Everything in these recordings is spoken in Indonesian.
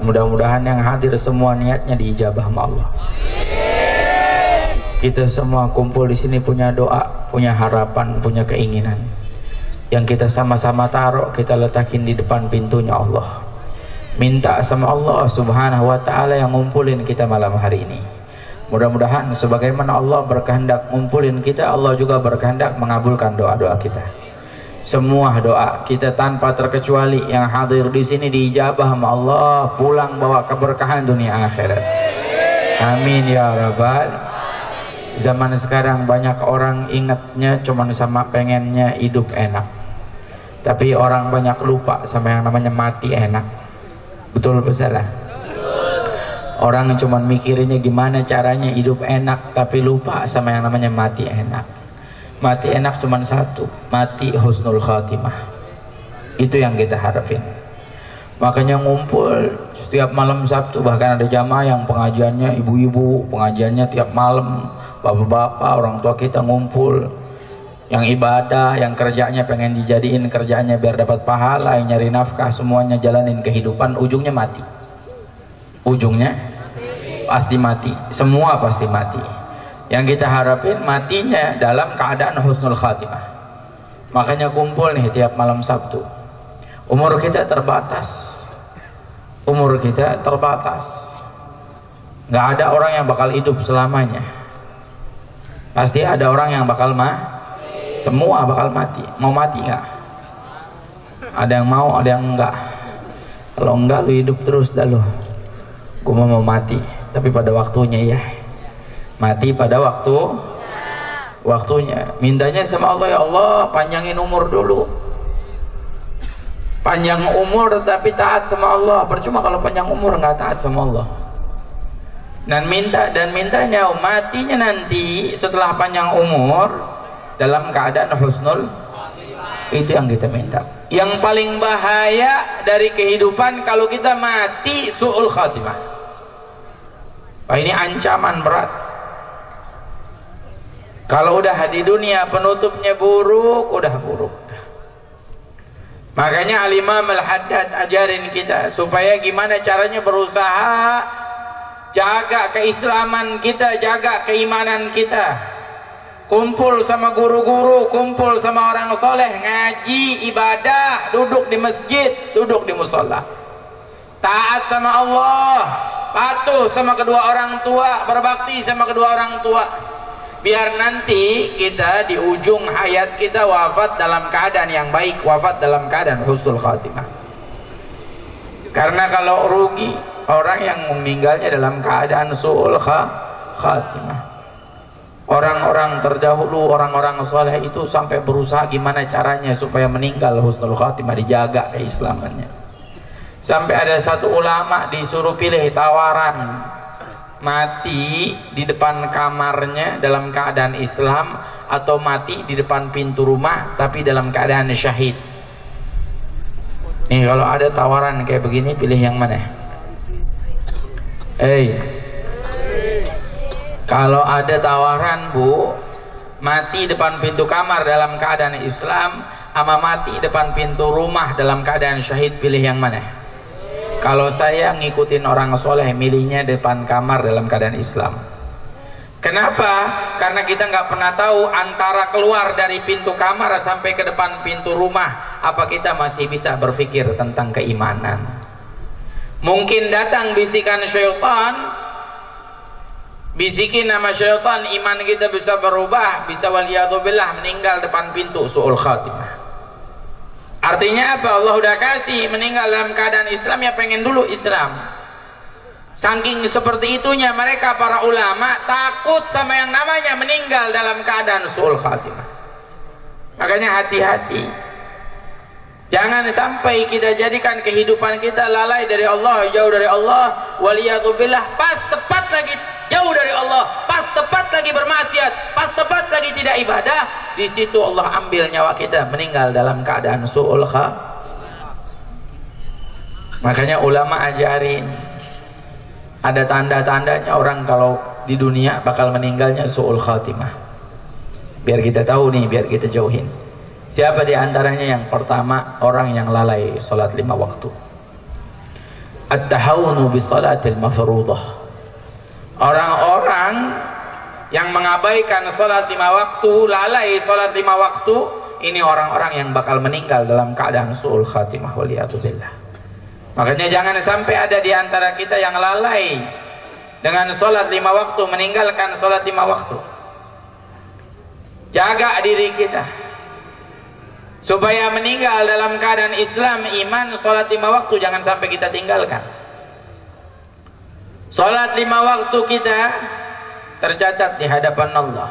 Mudah-mudahan yang hadir semua niatnya diijabah sama Allah. Kita semua kumpul di sini punya doa, punya harapan, punya keinginan. Yang kita sama-sama taruh, kita letakin di depan pintunya Allah. Minta sama Allah Subhanahu wa ta'ala yang ngumpulin kita malam hari ini. Mudah-mudahan sebagaimana Allah berkehendak ngumpulin kita, Allah juga berkehendak mengabulkan doa-doa kita. Semua doa kita tanpa terkecuali yang hadir di sini diijabah sama Allah, pulang bawa keberkahan dunia akhirat. Amin ya rabbal. Zaman sekarang banyak orang ingatnya cuma sama pengennya hidup enak, tapi orang banyak lupa sama yang namanya mati enak. Betul apa salah? Orang cuma mikirinnya gimana caranya hidup enak, tapi lupa sama yang namanya mati enak. Mati enak cuma satu, mati husnul khatimah. Itu yang kita harapin. Makanya ngumpul setiap malam Sabtu, bahkan ada jamaah yang pengajiannya ibu-ibu, pengajiannya tiap malam, bapak-bapak, orang tua kita ngumpul. Yang ibadah, yang kerjanya pengen dijadiin kerjanya biar dapat pahala, yang nyari nafkah, semuanya jalanin kehidupan, ujungnya mati. Ujungnya pasti mati, semua pasti mati. Yang kita harapin matinya dalam keadaan husnul khatimah. Makanya kumpul nih tiap malam Sabtu. Umur kita terbatas, umur kita terbatas. Nggak ada orang yang bakal hidup selamanya. Pasti ada orang yang bakal semua bakal mati. Mau mati nggak? Ada yang mau, ada yang enggak. Kalau enggak, lu hidup terus dah lu. Gue mau mati, tapi pada waktunya ya. Mati pada waktunya. Mintanya sama Allah, ya Allah panjangin umur dulu. Panjang umur tapi taat sama Allah. Percuma kalau panjang umur nggak taat sama Allah. Dan mintanya matinya nanti setelah panjang umur dalam keadaan husnul. Itu yang kita minta. Yang paling bahaya dari kehidupan kalau kita mati su'ul khatimah. Wah, ini ancaman berat. Kalau udah di dunia penutupnya buruk, udah buruk. Makanya Al-Imam Al-Haddad ajarin kita supaya gimana caranya berusaha jaga keislaman kita, jaga keimanan kita. Kumpul sama guru-guru, kumpul sama orang soleh, ngaji, ibadah, duduk di masjid, duduk di musola. Taat sama Allah, patuh sama kedua orang tua, berbakti sama kedua orang tua. Biar nanti kita di ujung hayat kita wafat dalam keadaan yang baik, wafat dalam keadaan husnul khatimah. Karena kalau rugi orang yang meninggalnya dalam keadaan su'ul khatimah. Orang-orang terdahulu, orang-orang soleh itu sampai berusaha gimana caranya supaya meninggal husnul khatimah, dijaga keislamannya. Sampai ada satu ulama disuruh pilih tawaran, mati di depan kamarnya dalam keadaan Islam atau mati di depan pintu rumah tapi dalam keadaan syahid. Nih kalau ada tawaran kayak begini, pilih yang mana? Kalau ada tawaran bu, mati depan pintu kamar dalam keadaan Islam sama mati depan pintu rumah dalam keadaan syahid, pilih yang mana? Kalau saya ngikutin orang soleh, milihnya depan kamar dalam keadaan Islam. Kenapa? Karena kita nggak pernah tahu antara keluar dari pintu kamar sampai ke depan pintu rumah, apa kita masih bisa berpikir tentang keimanan. Mungkin datang bisikan syaitan, bisikin nama syaitan, iman kita bisa berubah, bisa waliyadzubillah meninggal depan pintu su'ul khatimah. Artinya apa? Allah udah kasih meninggal dalam keadaan Islam, ya pengen dulu Islam. Saking seperti itunya mereka para ulama takut sama yang namanya meninggal dalam keadaan su'ul khatimah. Makanya hati-hati, jangan sampai kita jadikan kehidupan kita lalai dari Allah, jauh dari Allah, waliyadzubillah, pas tepat lagi jauh dari Allah, pas tepat lagi bermaksiat, pas tepat lagi tidak ibadah, di situ Allah ambil nyawa kita, meninggal dalam keadaan su'ul khatimah. Makanya ulama ajarin ada tanda-tandanya orang kalau di dunia bakal meninggalnya su'ul khatimah. Biar kita tahu nih, biar kita jauhin. Siapa di antaranya? Yang pertama, orang yang lalai sholat 5 waktu. at-tahawunu bis salatil mafruḍah. Orang-orang yang mengabaikan salat 5 waktu, lalai salat 5 waktu, ini orang-orang yang bakal meninggal dalam keadaan su'ul khatimah waliyadzubillah. Makanya jangan sampai ada di antara kita yang lalai dengan salat 5 waktu, meninggalkan salat 5 waktu. Jaga diri kita supaya meninggal dalam keadaan Islam, iman, salat 5 waktu jangan sampai kita tinggalkan. Salat 5 waktu kita tercatat di hadapan Allah.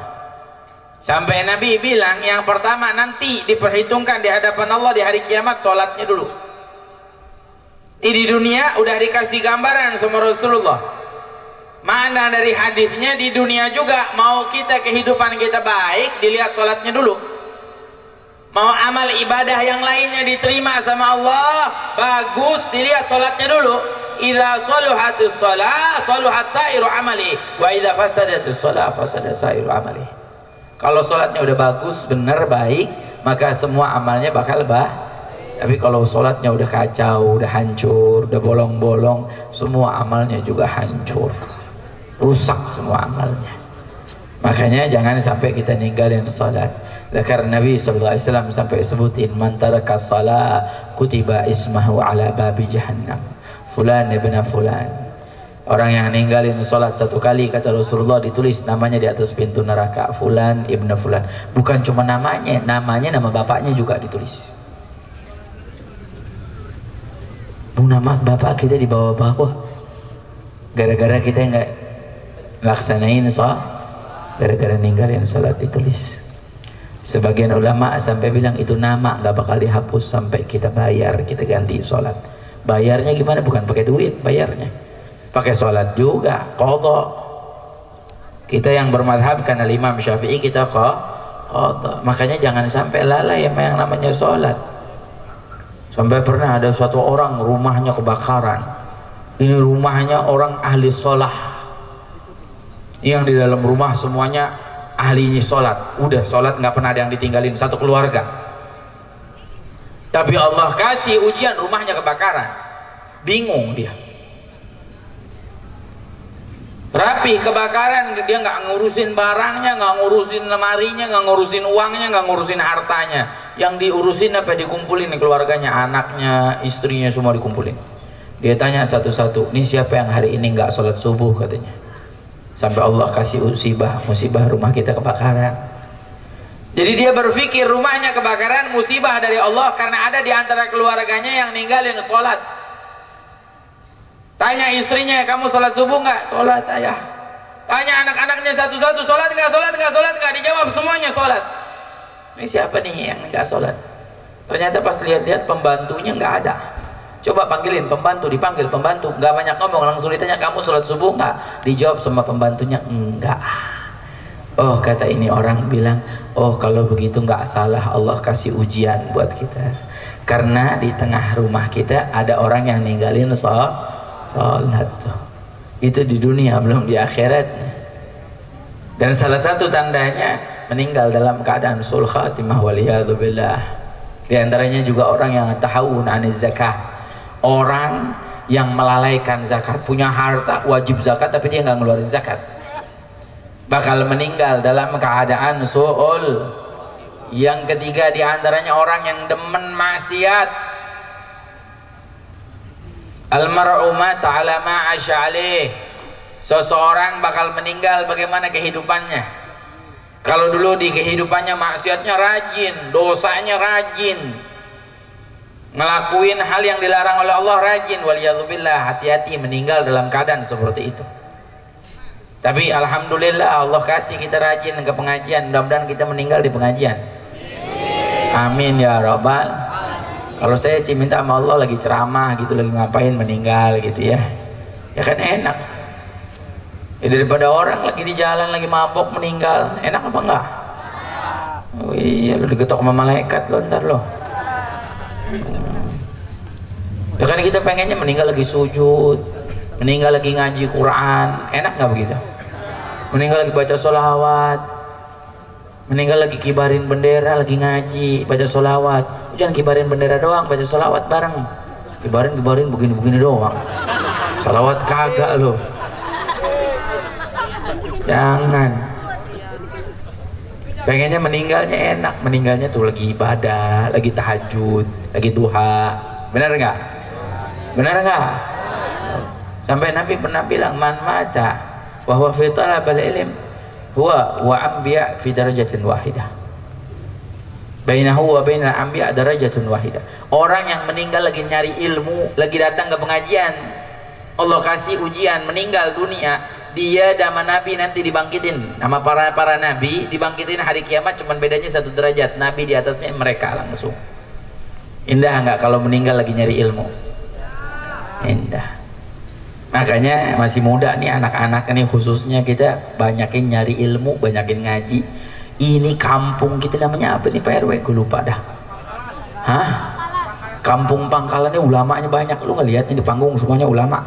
Sampai Nabi bilang yang pertama nanti diperhitungkan di hadapan Allah di hari kiamat salatnya dulu. Di dunia udah dikasih gambaran sama Rasulullah. Mana dari hadisnya di dunia juga, mau kita kehidupan kita baik dilihat salatnya dulu. Mau amal ibadah yang lainnya diterima sama Allah bagus dilihat salatnya dulu. Idza saluhatus shalah saluhat sairu amali wa idza fasadatus shalah fasada sairu amali. Kalau salatnya udah bagus, benar, baik, maka semua amalnya bakal tapi kalau salatnya udah kacau, udah hancur, udah bolong-bolong, semua amalnya juga hancur, rusak semua amalnya. Makanya jangan sampai kita ninggalin salat. Karena Nabi SAW sampai sebutin, man taraka shalah kutiba ismahu ala babi jahannam fulan ibn fulan. Orang yang ninggalin salat 1 kali, kata Rasulullah, ditulis namanya di atas pintu neraka, fulan ibn fulan. Bukan cuma namanya, nama bapaknya juga ditulis. Nama bapak kita di bawah-bawah gara-gara kita nggak laksanain gara-gara ninggalin salat ditulis. Sebagian ulama sampai bilang itu nama nggak bakal dihapus sampai kita bayar, kita ganti salat. Bayarnya gimana? Bukan pakai duit bayarnya, pakai salat juga, qadha. Kita yang bermadhabkan al-Imam Syafi'i kita qadha. Makanya jangan sampai lalai sama yang namanya salat. Sampai pernah ada suatu orang rumahnya kebakaran. Ini rumahnya orang ahli sholat, yang di dalam rumah semuanya ahlinya sholat. Udah sholat nggak pernah ada yang ditinggalin, satu keluarga. Tapi Allah kasih ujian, rumahnya kebakaran. Bingung dia. Rapih kebakaran, dia nggak ngurusin barangnya, nggak ngurusin lemarinya, nggak ngurusin uangnya, nggak ngurusin hartanya. Yang diurusin apa? Dikumpulin keluarganya, anaknya, istrinya, semua dikumpulin. Dia tanya satu-satu, ini siapa yang hari ini nggak sholat subuh, katanya. Sampai Allah kasih musibah rumah kita kebakaran. Jadi dia berpikir rumahnya kebakaran, musibah dari Allah karena ada di antara keluarganya yang ninggalin sholat. Tanya istrinya, kamu sholat subuh nggak? Sholat, ayah. Tanya anak-anaknya satu-satu, sholat nggak? Sholat nggak? Sholat nggak? Dijawab semuanya sholat. Ini siapa nih yang nggak sholat? Ternyata pas lihat-lihat pembantunya nggak ada. Coba panggilin pembantu, dipanggil pembantu, nggak banyak ngomong, langsung ditanya, kamu sholat subuh nggak? Dijawab sama pembantunya, enggak. Oh, kata ini orang bilang, oh kalau begitu nggak salah, Allah kasih ujian buat kita. Karena di tengah rumah kita ada orang yang ninggalin sholat. Itu di dunia, belum di akhirat. Dan salah satu tandanya meninggal dalam keadaan sul khatimah waliyadzubillah. Di antaranya juga orang yang tahawun aniz zakah, orang yang melalaikan zakat, punya harta wajib zakat tapi dia nggak ngeluarin zakat, bakal meninggal dalam keadaan su'ul. Yang ketiga di antaranya orang yang demen maksiat. Al-mar'u mata ala ma 'asha alaih. Seseorang bakal meninggal bagaimana kehidupannya. Kalau dulu di kehidupannya maksiatnya rajin, dosanya rajin, ngelakuin hal yang dilarang oleh Allah rajin, waliyadzubillah, hati-hati meninggal dalam keadaan seperti itu. Tapi alhamdulillah Allah kasih kita rajin ke pengajian, mudah-mudahan kita meninggal di pengajian. Amin ya rabbal. Kalau saya sih minta sama Allah lagi ceramah gitu, lagi ngapain meninggal gitu ya. Ya kan enak. Ya daripada orang lagi di jalan lagi mabok meninggal, enak apa enggak? Oh iya, lu digetok sama malaikat lo ntar lo. Ya kan kita pengennya meninggal lagi sujud, meninggal lagi ngaji Quran, enak nggak begitu? Meninggal lagi baca sholawat, meninggal lagi kibarin bendera, lagi ngaji, baca sholawat. Jangan kibarin bendera doang, baca sholawat bareng. Kibarin begini-begini doang. Salawat kagak loh. Jangan. Pengennya meninggalnya enak, meninggalnya tuh lagi ibadah, lagi tahajud, lagi duha. Benar nggak? Benar nggak? Sampai Nabi pernah bilang, man mata wa huwa fi talabal ilm huwa wa anbiya fi darajatin wahidah. Bainahu wa bainal anbiya darajatun wahidah. Orang yang meninggal lagi nyari ilmu, lagi datang ke pengajian, Allah kasih ujian, meninggal dunia, dia sama Nabi nanti dibangkitin, sama para nabi dibangkitin hari kiamat, cuman bedanya 1 derajat, Nabi di atasnya mereka langsung. Indah nggak kalau meninggal lagi nyari ilmu? Indah. Makanya masih muda nih anak-anak ini, khususnya kita banyakin nyari ilmu, banyakin ngaji. Ini kampung kita namanya apa nih Pak RW? Gue lupa dah. Hah? Kampung Pangkalan ini ulamanya banyak. Lu ngeliat nih di panggung semuanya ulama.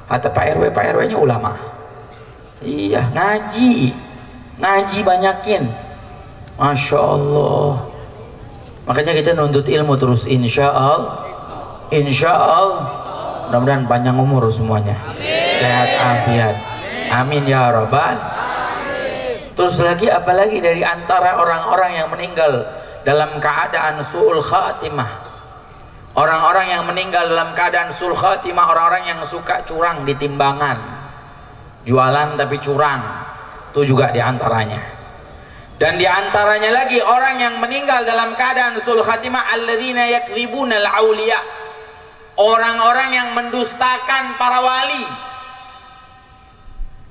Kata Pak RW nya ulama. Iya, ngaji banyakin. Masya Allah. Makanya kita nuntut ilmu terus, insya Allah. Mudah-mudahan panjang umur semuanya. Sehat afiat. Amin ya rabbal. Terus lagi apalagi dari antara orang-orang yang meninggal dalam keadaan su'ul khatimah. Orang-orang yang meninggal dalam keadaan su'ul khatimah, orang-orang yang suka curang di timbangan. Jualan tapi curang. Itu juga di antaranya. Dan di antaranya lagi orang yang meninggal dalam keadaan su'ul khatimah, alladzina yakdzibuna al-auliya. Orang-orang yang mendustakan para wali.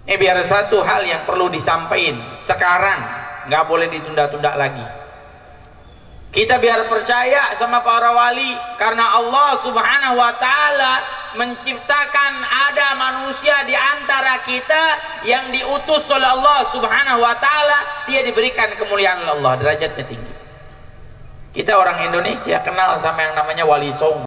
Ini biar satu hal yang perlu disampaikan sekarang, nggak boleh ditunda-tunda lagi. Kita biar percaya sama para wali, karena Allah Subhanahu wa Ta'ala menciptakan ada manusia di antara kita yang diutus oleh Allah Subhanahu wa Ta'ala. Dia diberikan kemuliaan oleh Allah, derajatnya tinggi. Kita orang Indonesia kenal sama yang namanya Wali Songo.